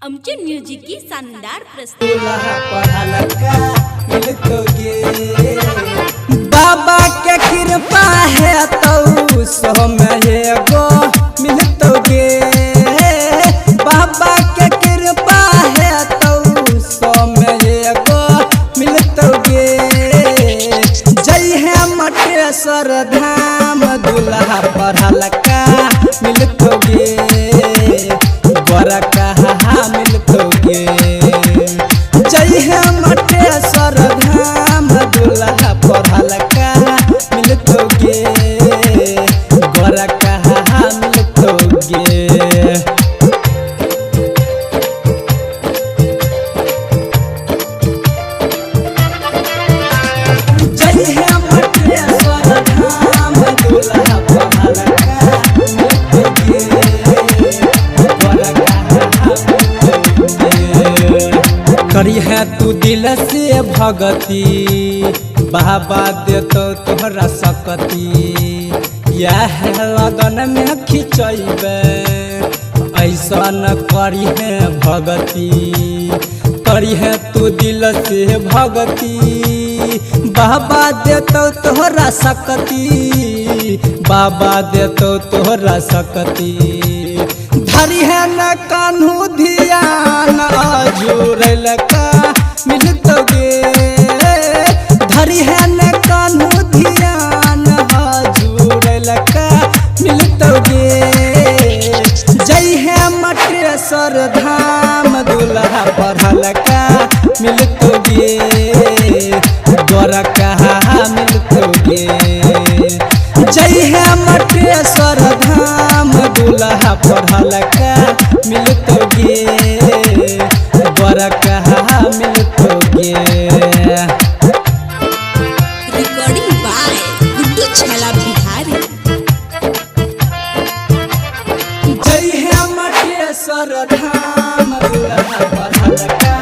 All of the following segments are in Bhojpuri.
आमचे म्युझिक की शानदार प्रस्तुती बाबा के कृपा है तो समय गो मिलतोगे। बाबा के कृपा है तो समय गो मिलतोगे। जय है मटेश्वर धाम दूल्हा पढ़ल का मिलतोगे। बड़ा कहा मिलतोगे। जय है मटेश्वर धाम दूल्हा पढ़ल का मिलतोगे। बड़ा कहा मिलतोगे। जय है मटेश्वर धाम दूल्हा पढ़ल का मिलतोगे। करी है तू दिल से भगती बाबा दे तो तोहरा सकती। यह लगन में खिंचबे ऐसा न करी है भगती। करी है तू दिल से भगती बाबा दे तो तोहरा सकती। बाबा दे तो तोहरा सकती। धरी है न कान्हू ध्यान अजूरल का मिलतोगे। धरी है न कान्हू ध्यान अजूरल का मिलतोगे। जय है मटेश्वर धाम दूल्हा पढ़ल का मिलतोगे। गोरा कहा मिलतोगे। जय है मटेश्वर धाम दूल्हा पढ़ल का मिलतोगे। बड़ा कहा मिलतोगे। रिकॉर्डिंग बाय गुड्डू छला बिहारी। जय है मटेश्वर धाम दूल्हा पढ़ल का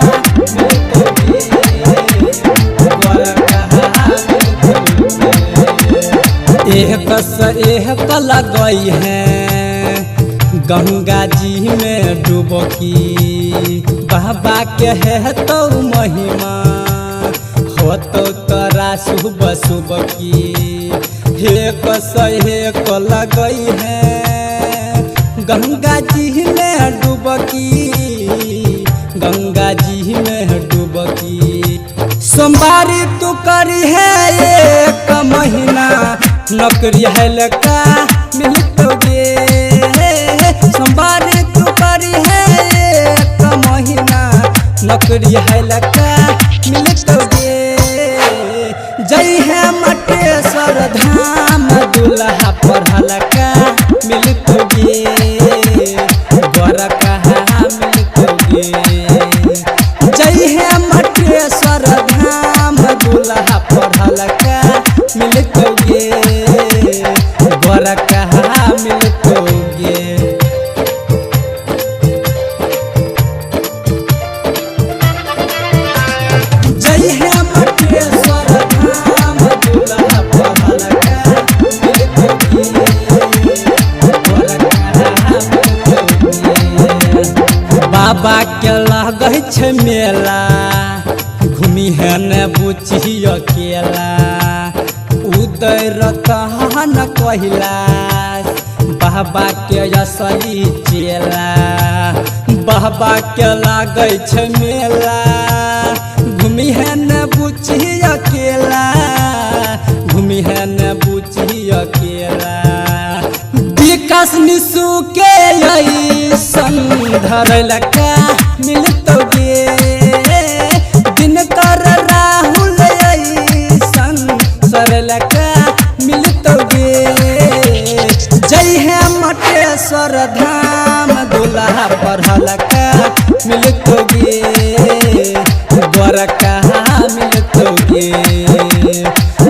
मिलतोगे। बड़ा कहा मिलतोगे। एक लगई है गंगा जी में डुबकी। बाबा के है तो महिमा हो तो तोरा सुबह सुबह की। एक लगई है गंगा जी में डुबकी। गंगा जी में डुबकी। सोमवारी तू करी है एक महीना नौकरी है लका मिलतोगे। सोमवारी तू करी है एक महीना नौकरी है लका मिलतोगे। जय है मटेश्वर धाम दूल्हा पढ़ल का मिलतोगे। बड़ा कहा मिलतोगे। जय है मटेश्वर धाम दूल्हा पढ़ल का मिलतोगे। बड़ा कहा मिलतोगे। जय है मटेश्वर धाम दूल्हा पढ़ल का मिलतोगे। बड़ा कहा मिलतोगे। बाबा के लगै छै मेला घूमी है न बुझी अकेला। उदय रतहा न कहिला बाबा के असली चेला। बाबा के लागै छै मेला घूमी है न बुझी अकेला। घूमी है न बुझी अकेला। विकास निशु के ऐसन धरल का मिलतोगे। दिनकर राहुल ऐसन सरल का मिलतोगे। जय है मटेश्वर धाम दूल्हा पढ़ल का मिलतोगे। बड़ा कहा मिलतोगे।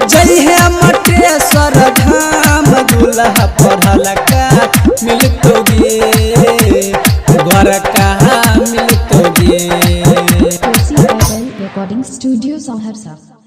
जय है मटेश्वर धाम दूल्हा पढ़ल का मिलतोगे। बड़ा कहा मिलतोगे। Recording Studio Saharsa।